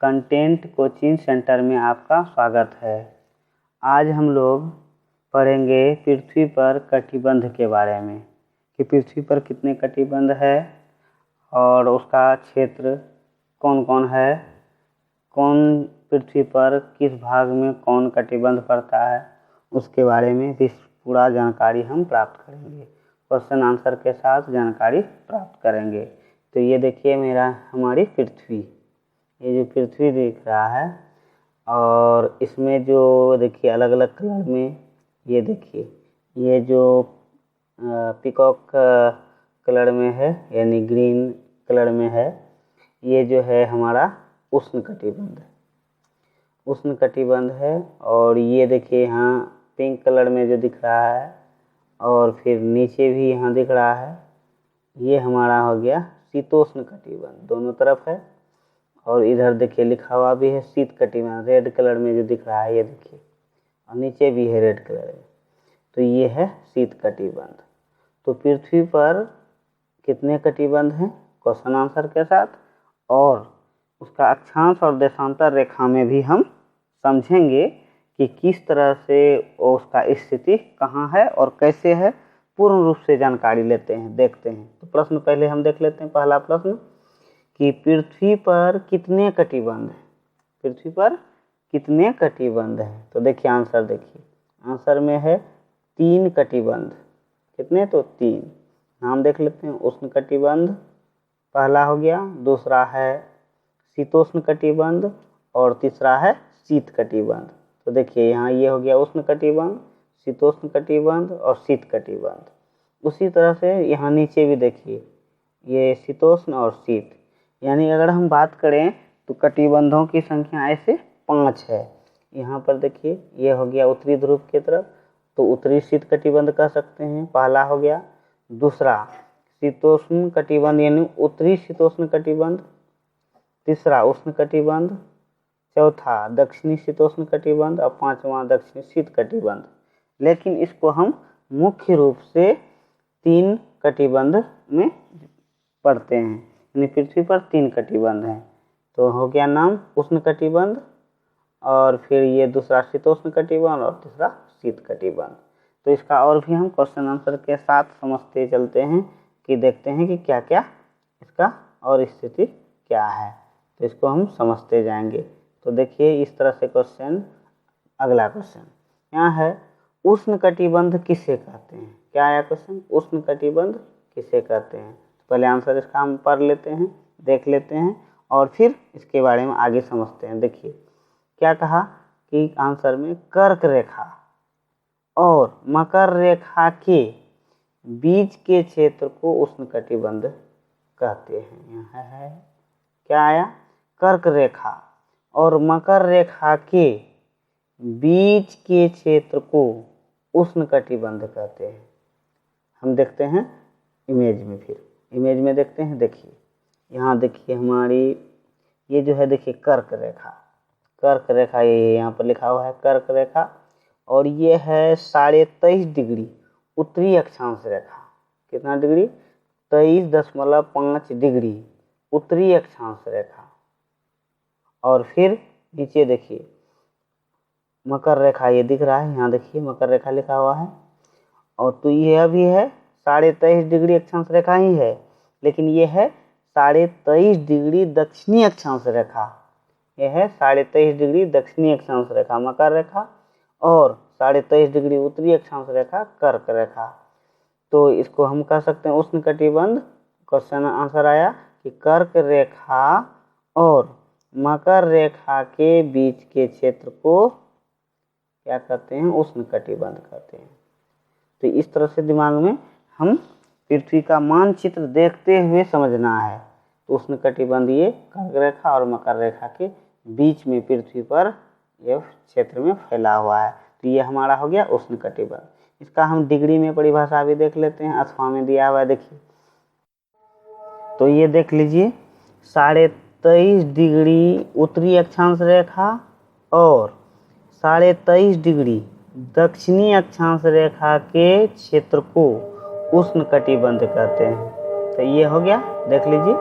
Content coaching centre में आपका स्वागत है। आज हम लोग पढ़ेंगे पृथ्वी पर कटिबंध के बारे में कि पृथ्वी पर कितने कटिबंध है और उसका क्षेत्र कौन कौन है, कौन पृथ्वी पर किस भाग में कौन कटिबंध पड़ता है, उसके बारे में भी पूरा जानकारी हम प्राप्त करेंगे। क्वेश्चन आंसर के साथ जानकारी प्राप्त करेंगे। तो ये देखिए हमारी पृथ्वी, ये जो पृथ्वी दिख रहा है और इसमें जो देखिए अलग अलग कलर में, ये देखिए ये जो पीकॉक कलर में है यानी ग्रीन कलर में है, ये जो है हमारा उष्णकटिबंध है। और ये देखिए यहाँ पिंक कलर में जो दिख रहा है और फिर नीचे भी यहाँ दिख रहा है, ये हमारा हो गया शीतोष्ण कटिबंध, दोनों तरफ है। और इधर देखिए लिखा हुआ भी है शीत कटिबंध, रेड कलर में जो दिख रहा है ये देखिए, और नीचे भी है रेड कलर में, तो ये है शीत कटिबंध। तो पृथ्वी पर कितने कटिबंध हैं क्वेश्चन आंसर के साथ, और उसका अक्षांश और देशांतर रेखा में भी हम समझेंगे कि किस तरह से उसका स्थिति कहाँ है और कैसे है, पूर्ण रूप से जानकारी लेते हैं, देखते हैं। तो प्रश्न पहले हम देख लेते हैं। पहला प्रश्न कि पृथ्वी पर कितने कटिबंध हैं, पृथ्वी पर कितने कटिबंध हैं। तो देखिए आंसर, देखिए आंसर में है 3 कटिबंध। कितने? तो 3। नाम देख लेते हैं। उष्ण कटिबंध पहला हो गया, दूसरा है शीतोष्ण कटिबंध और तीसरा है शीत कटिबंध। तो देखिए यहाँ ये हो गया उष्ण कटिबंध, शीतोष्ण कटिबंध और शीत कटिबंध। उसी तरह से यहाँ नीचे भी देखिए ये शीतोष्ण और शीत, यानी अगर हम बात करें तो कटिबंधों की संख्या ऐसे 5 है। यहाँ पर देखिए ये हो गया उत्तरी ध्रुव की तरफ, तो उत्तरी शीत कटिबंध कह सकते हैं, पहला हो गया। दूसरा शीतोष्ण कटिबंध यानी उत्तरी शीतोष्ण कटिबंध, तीसरा उष्ण कटिबंध, चौथा दक्षिणी शीतोष्ण कटिबंध और पांचवा दक्षिणी शीत कटिबंध। लेकिन इसको हम मुख्य रूप से 3 कटिबंध में पढ़ते हैं, यानी पृथ्वी पर 3 कटिबंध हैं। तो हो गया नाम उष्ण कटिबंध, और फिर ये दूसरा शीतोष्ण कटिबंध और तीसरा शीत कटिबंध। तो इसका और भी हम क्वेश्चन आंसर के साथ समझते चलते हैं कि देखते हैं कि क्या क्या इसका और स्थिति क्या है, तो इसको हम समझते जाएंगे। तो देखिए इस तरह से क्वेश्चन, अगला क्वेश्चन यहाँ है उष्ण कटिबंध किसे कहते हैं। क्या आया क्वेश्चन? उष्ण कटिबंध किसे कहते हैं। तो पहले आंसर इसका हम पढ़ लेते हैं, देख लेते हैं और फिर इसके बारे में आगे समझते हैं। देखिए क्या कहा कि आंसर में कर्क रेखा और मकर रेखा के बीच के क्षेत्र को उष्ण कटिबंध कहते हैं। यहाँ है क्या आया? कर्क रेखा और मकर रेखा के बीच के क्षेत्र को उष्ण कटिबंध कहते हैं। हम देखते हैं इमेज में, फिर इमेज में देखते हैं। देखिए यहाँ देखिए हमारी ये जो है, देखिए कर्क रेखा ये यहाँ पर लिखा हुआ है कर्क रेखा, और ये है 23.5 डिग्री उत्तरी अक्षांश रेखा। कितना डिग्री? 23.5 डिग्री उत्तरी अक्षांश रेखा। और फिर नीचे देखिए मकर रेखा ये दिख रहा है, यहाँ देखिए मकर रेखा लिखा हुआ है, और तो यह भी है 23.5 डिग्री अक्षांश रेखा ही है, लेकिन ये है 23.5 डिग्री दक्षिणी अक्षांश रेखा। यह है 23.5 डिग्री दक्षिणी अक्षांश रेखा मकर रेखा, और 23.5 डिग्री उत्तरी अक्षांश रेखा कर्क रेखा। तो इसको हम कह सकते हैं उष्ण कटिबंध। क्वेश्चन आंसर आया कि कर्क रेखा और मकर रेखा के बीच के क्षेत्र को क्या कहते हैं? उष्ण कटिबंध कहते हैं। तो इस तरह से दिमाग में हम पृथ्वी का मानचित्र देखते हुए समझना है। तो उष्ण कटिबंध ये कर्क रेखा और मकर रेखा के बीच में पृथ्वी पर यह क्षेत्र में फैला हुआ है। तो ये हमारा हो गया उष्ण कटिबंध। इसका हम डिग्री में परिभाषा भी देख लेते हैं, अथवा में दिया हुआ है। देखिए तो ये देख लीजिए 23.5 डिग्री उत्तरी अक्षांश रेखा और 23.5 डिग्री दक्षिणी अक्षांश रेखा के क्षेत्र को उष्ण कटिबंध कहते हैं। तो ये हो गया, देख लीजिए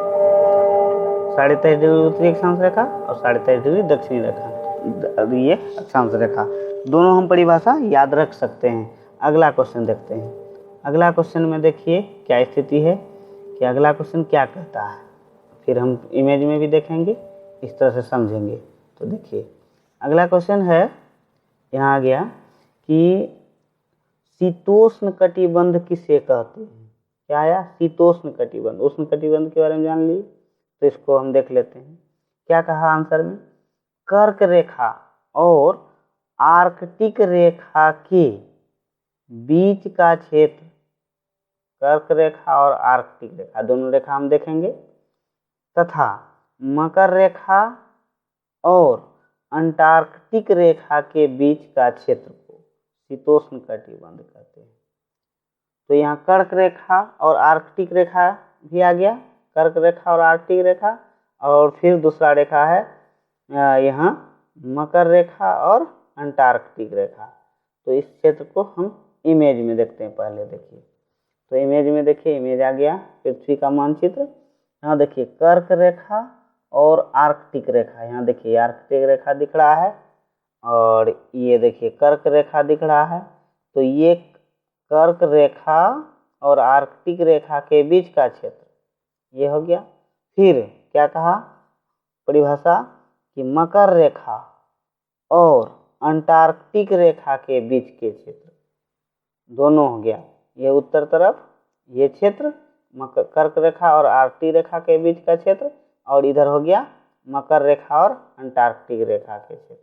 23.5 डिग्री उत्तरी अक्षांश रेखा और 23.5 डिग्री दक्षिणी रेखा, ये अक्षांश रेखा, दोनों हम परिभाषा याद रख सकते हैं। अगला क्वेश्चन देखते हैं। अगला क्वेश्चन में देखिए क्या स्थिति है कि अगला क्वेश्चन क्या कहता है, फिर हम इमेज में भी देखेंगे, इस तरह से समझेंगे। तो देखिए अगला क्वेश्चन है, यहाँ आ गया कि शीतोष्ण कटिबंध किसे कहते हैं। क्या आया, शीतोष्ण कटिबंध। उष्ण कटिबंध के बारे में जान लिए, तो इसको हम देख लेते हैं। क्या कहा आंसर में, कर्क रेखा और आर्कटिक रेखा के बीच का क्षेत्र, कर्क रेखा और आर्कटिक रेखा दोनों रेखा हम देखेंगे, तथा मकर रेखा और अंटार्कटिक रेखा के बीच का क्षेत्र को शीतोष्ण कटिबंध कहते हैं। तो यहाँ कर्क रेखा और आर्कटिक रेखा भी आ गया, कर्क रेखा और आर्कटिक रेखा, और फिर दूसरा रेखा है यहाँ मकर रेखा और अंटार्कटिक रेखा। तो इस क्षेत्र को हम इमेज में देखते हैं। पहले देखिए, तो इमेज में देखिए, इमेज आ गया पृथ्वी का मानचित्र। यहाँ देखिए कर्क रेखा और आर्कटिक रेखा, यहाँ देखिए आर्कटिक रेखा दिख रहा है और ये देखिए कर्क रेखा दिख रहा है। तो ये कर्क रेखा और आर्कटिक रेखा के बीच का क्षेत्र ये हो गया। फिर क्या कहा परिभाषा कि मकर रेखा और अंटार्कटिक रेखा के बीच के क्षेत्र दोनों हो गया। ये उत्तर तरफ ये क्षेत्र कर्क रेखा और आर्कटिक रेखा के बीच का क्षेत्र, और इधर हो गया मकर रेखा और अंटार्कटिक रेखा के क्षेत्र।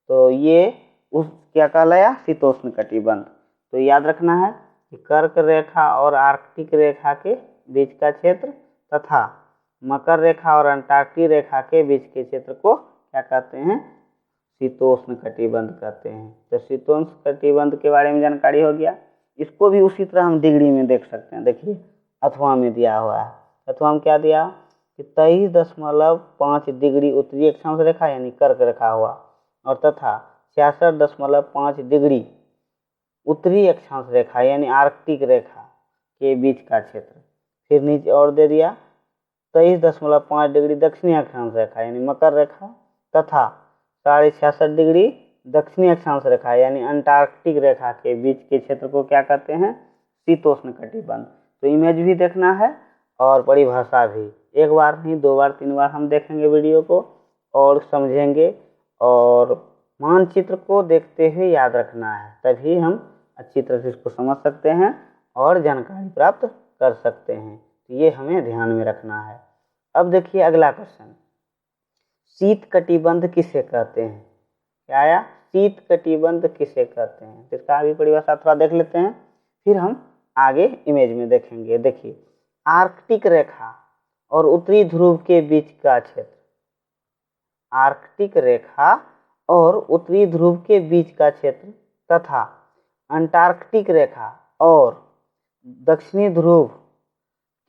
तो ये उस क्या कहलाया, शीतोष्ण कटिबंध। तो याद रखना है कि कर्क रेखा और आर्कटिक रेखा के बीच का क्षेत्र तथा मकर रेखा और अंटार्कटिक रेखा के बीच के क्षेत्र को क्या कहते हैं, शीतोष्ण कटिबंध कहते हैं। तो शीतोष्ण कटिबंध के बारे में जानकारी हो गया। इसको भी उसी तरह हम डिग्री में देख सकते हैं। देखिए अथवा में दिया हुआ है, अथवा में क्या दिया कि 23.5 डिग्री उत्तरी अक्षांश रेखा यानी कर्क रेखा हुआ, और तथा 66.5 डिग्री उत्तरी अक्षांश रेखा यानी आर्कटिक रेखा के बीच का क्षेत्र। फिर नीचे और दे दिया 23.5 डिग्री दक्षिणी अक्षांश रेखा यानी मकर रेखा, तथा 66.5 डिग्री दक्षिणी अक्षांश रेखा यानी अंटार्कटिक रेखा के बीच के क्षेत्र को क्या कहते हैं, शीतोष्ण कटिबंध। तो इमेज भी देखना है और परिभाषा भी, एक बार नहीं 2 बार 3 बार हम देखेंगे वीडियो को और समझेंगे, और मानचित्र को देखते हुए याद रखना है, तभी हम अच्छी तरह से इसको समझ सकते हैं और जानकारी प्राप्त कर सकते हैं। तो ये हमें ध्यान में रखना है। अब देखिए अगला क्वेश्चन, शीत कटिबंध किसे कहते हैं। क्या आया, शीत कटिबंध किसे कहते हैं। इसका भी परिभाषा थोड़ा देख लेते हैं, फिर हम आगे इमेज में देखेंगे। देखिए आर्कटिक रेखा और उत्तरी ध्रुव के बीच का क्षेत्र, आर्कटिक रेखा और उत्तरी ध्रुव के बीच का क्षेत्र तथा अंटार्कटिक रेखा और दक्षिणी ध्रुव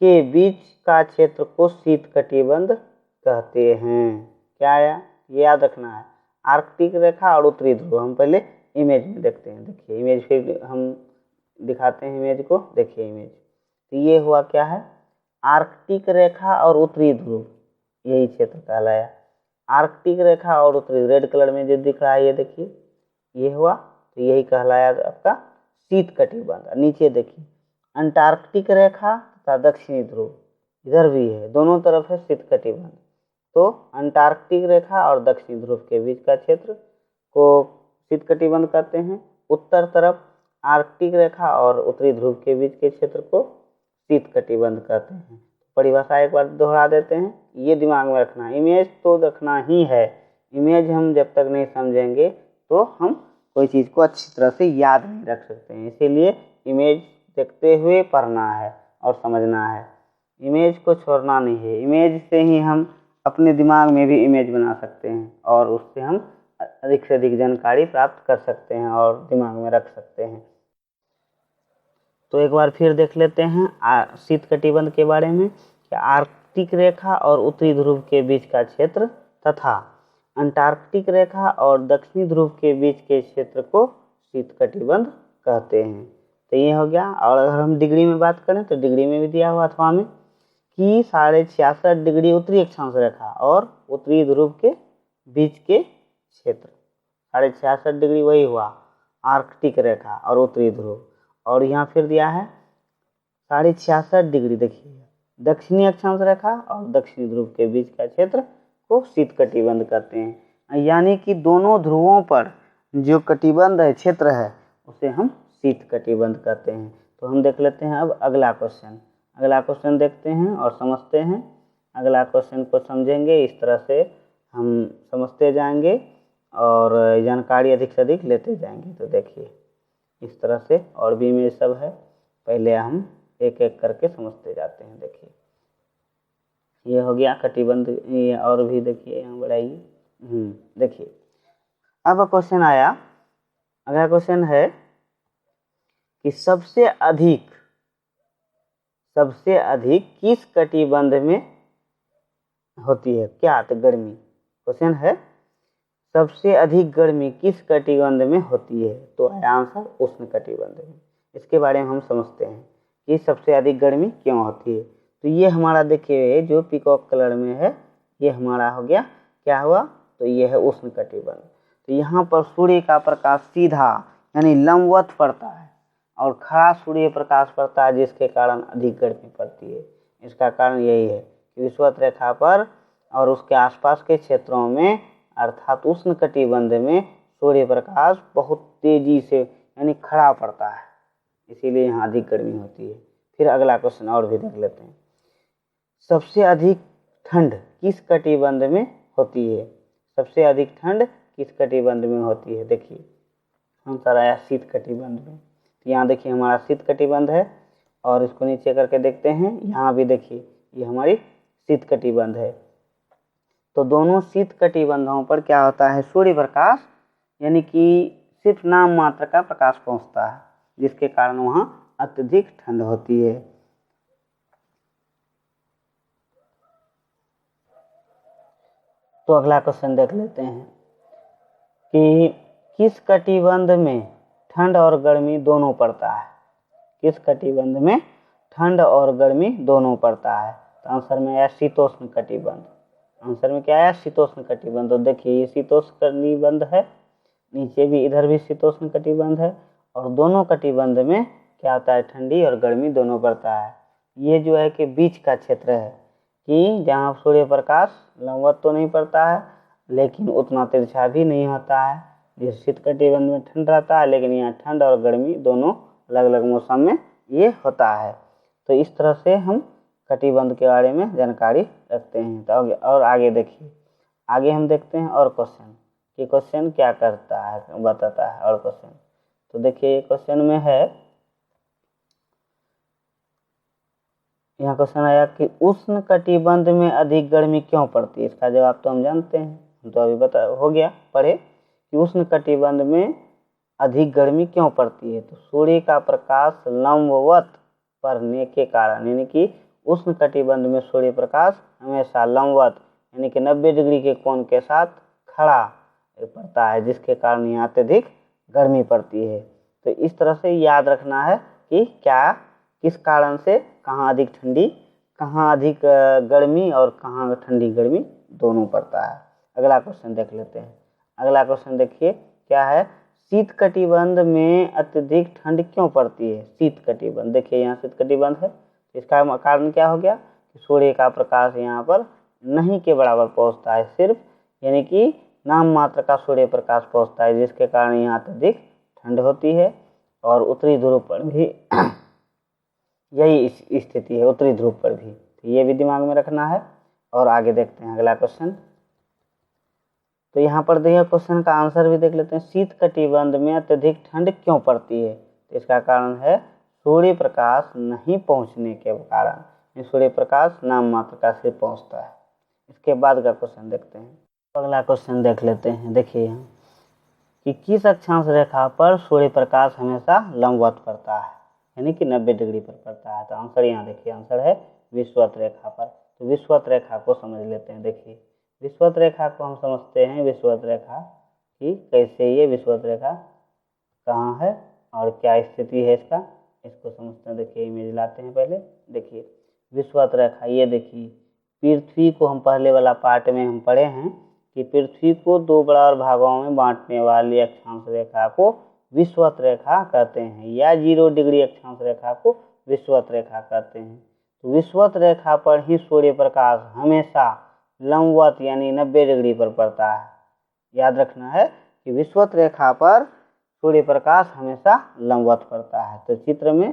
के बीच का क्षेत्र को शीत कटिबंध कहते हैं। क्या आया, ये याद रखना है, आर्कटिक रेखा और उत्तरी ध्रुव। हम पहले इमेज में देखते हैं। देखिए इमेज फिर हम दिखाते हैं इमेज को। देखिए इमेज, तो ये हुआ क्या है, आर्कटिक रेखा और उत्तरी ध्रुव, यही क्षेत्र कहलाया आर्कटिक रेखा और उत्तरी। रेड कलर में जो दिख रहा है ये देखिए, ये हुआ, तो यही कहलाया आपका शीत कटिबंध। नीचे देखिए अंटार्कटिक रेखा तथा दक्षिणी ध्रुव, इधर भी है, दोनों तरफ है शीत कटिबंध। तो अंटार्कटिक रेखा और दक्षिणी ध्रुव के बीच का क्षेत्र को शीत कटिबंध कहते हैं। उत्तर तरफ आर्कटिक रेखा और उत्तरी ध्रुव के बीच के क्षेत्र को शीत कटिबंध कहते हैं। परिभाषा एक बार दोहरा देते हैं, ये दिमाग में रखना है। इमेज तो रखना ही है, इमेज हम जब तक नहीं समझेंगे तो हम कोई चीज़ को अच्छी तरह से याद नहीं रख सकते हैं। इसीलिए इमेज देखते हुए पढ़ना है और समझना है, इमेज को छोड़ना नहीं है। इमेज से ही हम अपने दिमाग में भी इमेज बना सकते हैं और उससे हम अधिक से अधिक जानकारी प्राप्त कर सकते हैं और दिमाग में रख सकते हैं। तो एक बार फिर देख लेते हैं शीत कटिबंध के बारे में कि आर्कटिक रेखा और उत्तरी ध्रुव के बीच का क्षेत्र तथा अंटार्कटिक रेखा और दक्षिणी ध्रुव के बीच के क्षेत्र को शीत कटिबंध कहते हैं। तो ये हो गया। और अगर हम डिग्री में बात करें तो डिग्री में भी दिया हुआ अथवा में कि 66.5 डिग्री उत्तरी अक्षांश रेखा और उत्तरी ध्रुव के बीच के क्षेत्र, 66.5 डिग्री वही हुआ आर्कटिक रेखा और उत्तरी ध्रुव, और यहाँ फिर दिया है 66.5 डिग्री, देखिए दक्षिणी अक्षांश रेखा और दक्षिणी ध्रुव के बीच का क्षेत्र को शीत कटिबंध कहते हैं। यानी कि दोनों ध्रुवों पर जो कटिबंध है, क्षेत्र है, उसे हम शीत कटिबंध कहते हैं। तो हम देख लेते हैं अब अगला क्वेश्चन देखते हैं और समझते हैं। अगला क्वेश्चन को समझेंगे, इस तरह से हम समझते जाएंगे और जानकारी अधिक से अधिक लेते जाएंगे। तो देखिए इस तरह से और भी इमेज सब है, पहले हम एक एक करके समझते जाते हैं। देखिए ये हो गया कटिबंध, ये और भी देखिए यहाँ बढ़ाइए। देखिए अब क्वेश्चन आया, अगला क्वेश्चन है कि सबसे अधिक किस कटिबंध में होती है? क्या? तो गर्मी। क्वेश्चन है सबसे अधिक गर्मी किस कटिबंध में होती है? तो है आंसर उष्ण कटिबंध में। इसके बारे में हम समझते हैं कि सबसे अधिक गर्मी क्यों होती है। तो ये हमारा देखिए जो पीकॉक कलर में है, ये हमारा हो गया, क्या हुआ? तो ये है उष्ण कटिबंध। तो यहाँ पर सूर्य का प्रकाश सीधा यानी लंबवत पड़ता है और खड़ा सूर्य प्रकाश पड़ता है, जिसके कारण अधिक गर्मी पड़ती है। इसका कारण यही है कि विषुवत रेखा पर और उसके आसपास के क्षेत्रों में अर्थात उष्ण कटिबंध में सूर्य प्रकाश बहुत तेजी से यानी खड़ा पड़ता है, इसीलिए यहाँ अधिक गर्मी होती है। फिर अगला क्वेश्चन और भी देख लेते हैं, सबसे अधिक ठंड किस कटिबंध में होती है? सबसे अधिक ठंड किस कटिबंध में होती है? देखिए आंसर आया शीत कटिबंध में। तो यहाँ देखिए हमारा शीत कटिबंध है और इसको नीचे करके देखते हैं, यहाँ भी देखिए ये हमारी शीत कटिबंध है। तो दोनों शीत कटिबंधों पर क्या होता है? सूर्य प्रकाश यानी कि सिर्फ नाम मात्र का प्रकाश पहुँचता है, जिसके कारण वहाँ अत्यधिक ठंड होती है। तो अगला क्वेश्चन देख लेते हैं कि किस कटिबंध में ठंड और गर्मी दोनों पड़ता है? किस कटिबंध में ठंड और गर्मी दोनों पड़ता है? तो आंसर में आया शीतोष्ण कटिबंध। आंसर में क्या आया? शीतोष्ण कटिबंध। तो देखिए ये शीतोष्ण कटिबंध है, नीचे भी इधर भी शीतोष्ण कटिबंध है, और दोनों कटिबंध में क्या होता है? ठंडी और गर्मी दोनों पड़ता है। ये जो है कि बीच का क्षेत्र है कि जहाँ सूर्य प्रकाश लंबवत तो नहीं पड़ता है लेकिन उतना तिरछा भी नहीं होता है। जिस शीत कटिबंध में ठंड रहता है, लेकिन यहाँ ठंड और गर्मी दोनों अलग अलग मौसम में ये होता है। तो इस तरह से हम कटिबंध के बारे में जानकारी रखते हैं। तो और आगे देखिए, आगे हम देखते हैं और क्वेश्चन कि क्वेश्चन क्या करता है, बताता है और क्वेश्चन। तो देखिए क्वेश्चन में है, यहाँ क्वेश्चन आया कि उष्ण कटिबंध में अधिक गर्मी क्यों पड़ती है? इसका जवाब तो हम जानते हैं, तो अभी बता हो गया पढ़े कि उष्ण कटिबंध में अधिक गर्मी क्यों पड़ती है। तो सूर्य का प्रकाश लंबवत पड़ने के कारण, यानी कि उष्ण कटिबंध में सूर्य प्रकाश हमेशा लंबवत यानी कि 90 डिग्री के कोण के साथ खड़ा पड़ता है, जिसके कारण यहाँ अत्यधिक गर्मी पड़ती है। तो इस तरह से याद रखना है कि क्या किस कारण से कहाँ अधिक ठंडी, कहाँ अधिक गर्मी और कहाँ ठंडी गर्मी दोनों पड़ता है। अगला क्वेश्चन देख लेते हैं। अगला क्वेश्चन देखिए क्या है, शीत कटिबंध में अत्यधिक ठंड क्यों पड़ती है? शीत कटिबंध, देखिए यहाँ शीत कटिबंध है, इसका कारण क्या हो गया कि सूर्य का प्रकाश यहाँ पर नहीं के बराबर पहुँचता है, सिर्फ यानी कि नाम मात्र का सूर्य प्रकाश पहुँचता है, जिसके कारण यहाँ अत्यधिक ठंड होती है। और उत्तरी ध्रुव पर भी यही स्थिति है, उत्तरी ध्रुव पर भी। तो ये भी दिमाग में रखना है। और आगे देखते हैं अगला क्वेश्चन। तो यहाँ पर देखिए क्वेश्चन का आंसर भी देख लेते हैं, शीत कटिबंध में अत्यधिक ठंड क्यों पड़ती है? तो इसका कारण है सूर्य प्रकाश नहीं पहुँचने के कारण, सूर्य प्रकाश नाम मात्र का सिर्फ पहुँचता है। इसके बाद का क्वेश्चन देखते हैं। अगला क्वेश्चन देख लेते हैं। देखिए यहाँ कि किस अक्षांश रेखा पर सूर्य प्रकाश हमेशा लंबवत पड़ता है, यानी कि 90 डिग्री पर पड़ता है। तो आंसर यहाँ देखिए, आंसर है विषुवत रेखा पर। तो विषुवत रेखा को समझ लेते हैं। देखिए विषुवत रेखा को हम समझते हैं, विषुवत रेखा कि कैसे ये विषुवत रेखा कहाँ है और क्या स्थिति है इसका, इसको समझते हैं। देखिए इमेज लाते हैं पहले। देखिए विषुवत रेखा, ये देखिए पृथ्वी को हम पहले वाला पार्ट में हम पढ़े हैं कि पृथ्वी को दो बराबर भागों में बांटने वाली अक्षांश रेखा को विषुवत रेखा कहते हैं, या 0 डिग्री अक्षांश रेखा को विषुवत रेखा कहते हैं। तो विषुवत रेखा पर ही सूर्य प्रकाश हमेशा लंबवत यानी 90 डिग्री पर पड़ता है। याद रखना है कि विषुवत रेखा पर सूर्य प्रकाश हमेशा लंबवत पड़ता है। तो चित्र में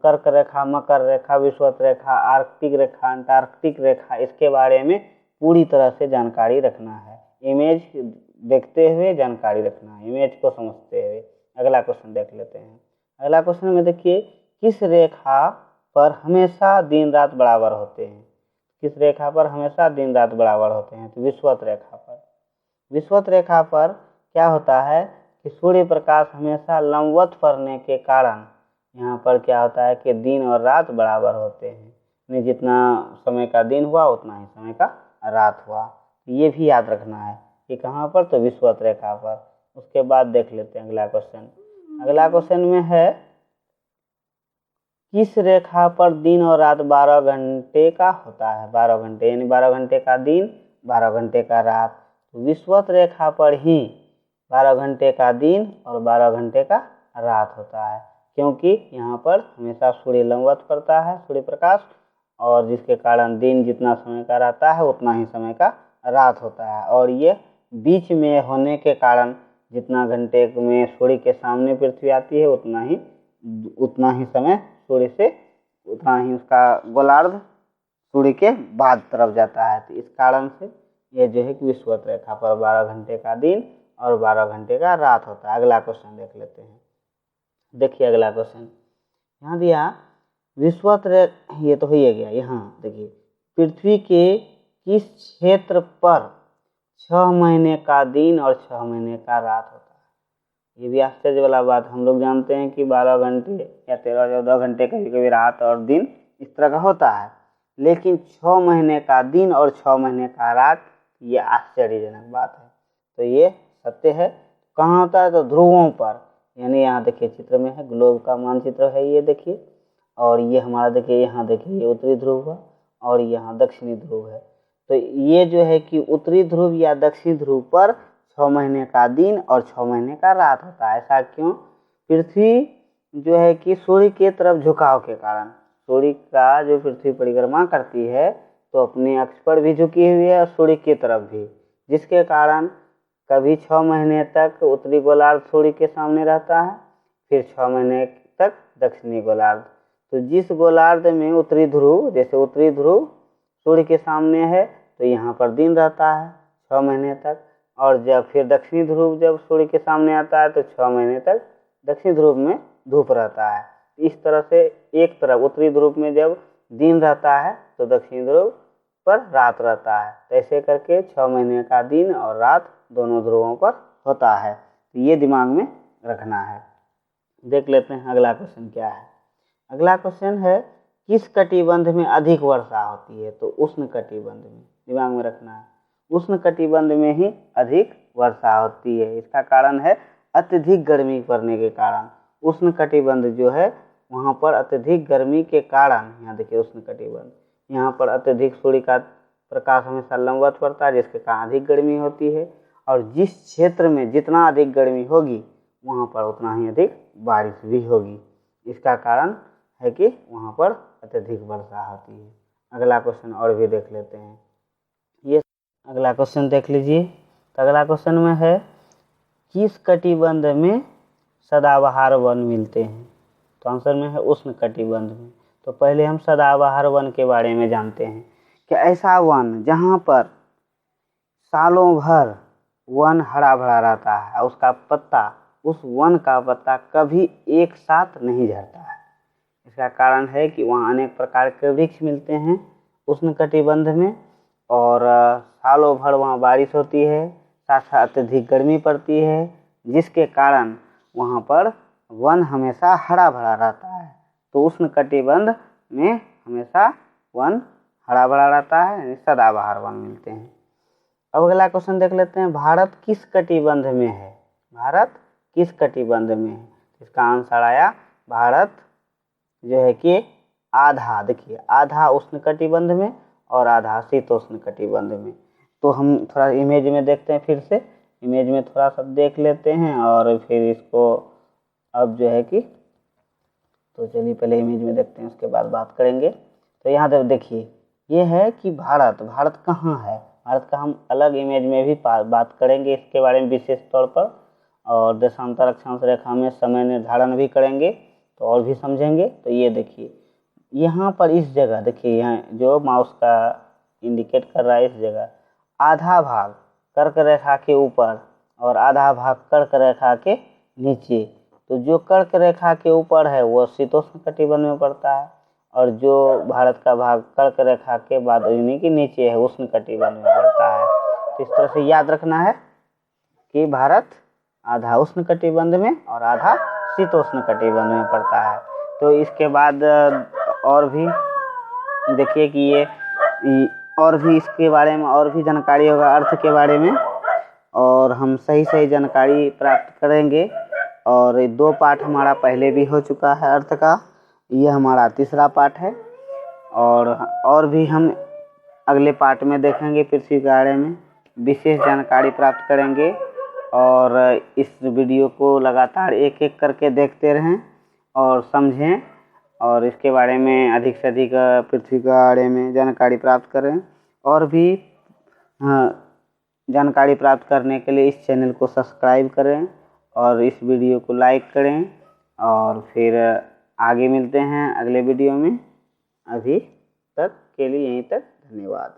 कर्क रेखा, मकर रेखा, विषुवत रेखा, आर्कटिक रेखा, अंटार्कटिक रेखा, इसके बारे में पूरी तरह से जानकारी रखना है। इमेज देखते हुए जानकारी रखना है, इमेज को समझते हुए। अगला क्वेश्चन देख लेते हैं। अगला क्वेश्चन में देखिए, किस रेखा पर हमेशा दिन रात बराबर होते हैं? किस रेखा पर हमेशा दिन रात बराबर होते हैं? तो विषुवत रेखा पर। विषुवत रेखा पर क्या होता है कि सूर्य प्रकाश हमेशा लंबवत पड़ने के कारण यहाँ पर क्या होता है कि दिन और रात बराबर होते हैं, यानी जितना समय का दिन हुआ उतना ही समय का रात हुआ। ये भी याद रखना है कि कहाँ पर, तो विषुवत रेखा पर। उसके बाद देख लेते हैं अगला क्वेश्चन। अगला क्वेश्चन में है, किस रेखा पर दिन और रात 12 घंटे का होता है? 12 घंटे यानी 12 घंटे का दिन, 12 घंटे का रात। तो विषुवत रेखा पर ही 12 घंटे का दिन और 12 घंटे का रात होता है, क्योंकि यहाँ पर हमेशा सूर्य लंबवत पड़ता है सूर्य प्रकाश, और जिसके कारण दिन जितना समय का रहता है उतना ही समय का रात होता है। और ये बीच में होने के कारण जितना घंटे में सूर्य के सामने पृथ्वी आती है उतना ही समय सूर्य से, उतना ही उसका गोलार्ध सूर्य के बाद तरफ जाता है। तो इस कारण से ये जो है कि विषुवत रेखा पर 12 घंटे का दिन और 12 घंटे का रात होता है। अगला क्वेश्चन देख लेते हैं। देखिए अगला क्वेश्चन यहाँ दिया, विषुवत रेखा, ये तो हो ही गया। यहाँ देखिए, पृथ्वी के किस क्षेत्र पर 6 महीने का दिन और 6 महीने का रात होता है? ये भी आश्चर्य वाला बात। हम लोग जानते हैं कि 12 घंटे या 13-14 घंटे कभी कभी रात और दिन इस तरह का होता है, लेकिन 6 महीने का दिन और 6 महीने का रात, ये आश्चर्यजनक बात है। तो ये सत्य है। कहाँ होता है? तो ध्रुवों पर, यानी यहाँ देखिए चित्र में है, ग्लोब का मानचित्र है ये देखिए, और ये हमारा देखिए, यहाँ देखिए ये उत्तरी ध्रुव है और यहाँ दक्षिणी ध्रुव है। तो ये जो है कि उत्तरी ध्रुव या दक्षिणी ध्रुव पर 6 महीने का दिन और 6 महीने का रात होता है। ऐसा क्यों? पृथ्वी जो है कि सूर्य के तरफ झुकाव के कारण, सूर्य का जो पृथ्वी परिक्रमा करती है तो अपने अक्ष पर भी झुकी हुई है और सूर्य की तरफ भी, जिसके कारण कभी 6 महीने तक उत्तरी गोलार्ध सूर्य के सामने रहता है, फिर 6 महीने तक दक्षिणी गोलार्ध। तो जिस गोलार्ध में उत्तरी ध्रुव, जैसे उत्तरी ध्रुव सूर्य के सामने है तो यहाँ पर दिन रहता है 6 महीने तक, और जब फिर दक्षिणी ध्रुव जब सूर्य के सामने आता है तो 6 महीने तक दक्षिणी ध्रुव में धूप रहता है। इस तरह से एक तरफ उत्तरी ध्रुव में जब दिन रहता है तो दक्षिणी ध्रुव पर रात रहता है। तो ऐसे करके 6 महीने का दिन और रात दोनों ध्रुवों पर होता है। तो ये दिमाग में रखना है। देख लेते हैं अगला क्वेश्चन क्या है। अगला क्वेश्चन है, किस कटिबंध में अधिक वर्षा होती है? तो उष्ण कटिबंध में, दिमाग में रखना है, उष्ण कटिबंध में ही अधिक वर्षा होती है। इसका कारण है अत्यधिक गर्मी पड़ने के कारण। उष्ण कटिबंध जो है वहाँ पर अत्यधिक गर्मी के कारण, यहाँ देखिए उष्ण कटिबंध, यहाँ पर अत्यधिक सूर्य का प्रकाश हमेशा लंबवत पड़ता है, जिसके कारण अधिक गर्मी होती है। और जिस क्षेत्र में जितना अधिक गर्मी होगी वहाँ पर उतना ही अधिक बारिश भी होगी। इसका कारण है कि वहाँ पर अत्यधिक वर्षा होती है। अगला क्वेश्चन और भी देख लेते हैं। ये अगला क्वेश्चन देख लीजिए। तो अगला क्वेश्चन में है, किस कटिबंध में सदाबहार वन मिलते हैं? तो आंसर में है उष्ण कटिबंध में। तो पहले हम सदाबहार वन के बारे में जानते हैं कि ऐसा वन जहाँ पर सालों भर वन हरा भरा रहता है, उसका पत्ता, उस वन का पत्ता कभी एक साथ नहीं झड़ता है। इसका कारण है कि वहाँ अनेक प्रकार के वृक्ष मिलते हैं उष्ण कटिबंध में, और सालों भर वहाँ बारिश होती है, साथ साथ अत्यधिक गर्मी पड़ती है, जिसके कारण वहाँ पर वन हमेशा हरा भरा रहता है। तो उष्ण कटिबंध में हमेशा वन हरा भरा रहता है, यानी सदाबहार वन मिलते हैं। अब अगला क्वेश्चन देख लेते हैं, भारत किस कटिबंध में है? भारत किस कटिबंध में है? इसका आंसर आया, भारत जो है कि आधा, देखिए आधा उष्णकटिबंध में और आधा शीतोष्ण कटिबंध में। तो हम थोड़ा इमेज में देखते हैं, फिर से इमेज में थोड़ा सा देख लेते हैं और फिर इसको अब जो है कि, तो चलिए पहले इमेज में देखते हैं, उसके बाद बात करेंगे। तो यहाँ तक देखिए ये है कि भारत कहाँ है, भारत का हम अलग इमेज में भी बात करेंगे इसके बारे में विशेष तौर पर, और देशांतर अक्षांश रेखा में समय निर्धारण भी करेंगे तो और भी समझेंगे। तो ये देखिए यहाँ पर इस जगह देखिए, यहाँ जो माउस का इंडिकेट कर रहा है इस जगह आधा भाग कर्क रेखा के ऊपर और आधा भाग कर्क रेखा के नीचे। तो जो कर्क रेखा के ऊपर है वो शीतोष्ण कटिबंध में पड़ता है और जो भारत का भाग कर्क रेखा के बाद यानी कि नीचे है उष्ण कटिबंध में पड़ता है। तो इस तरह से याद रखना है कि भारत आधा उष्ण कटिबंध में और आधा शीतोष्ण कटिबंध में पड़ता है। तो इसके बाद और भी देखिए कि ये और भी इसके बारे में और भी जानकारी होगा अर्थ के बारे में, और हम सही जानकारी प्राप्त करेंगे। और 2 पाठ हमारा पहले भी हो चुका है अर्थ का, ये हमारा तीसरा पाठ है। और भी हम अगले पाठ में देखेंगे, पृथ्वी के बारे में विशेष जानकारी प्राप्त करेंगे। और इस वीडियो को लगातार एक एक करके देखते रहें और समझें, और इसके बारे में अधिक से अधिक पृथ्वी के बारे में जानकारी प्राप्त करें। और भी जानकारी प्राप्त करने के लिए इस चैनल को सब्सक्राइब करें और इस वीडियो को लाइक करें। और फिर आगे मिलते हैं अगले वीडियो में। अभी तक के लिए यहीं तक, धन्यवाद।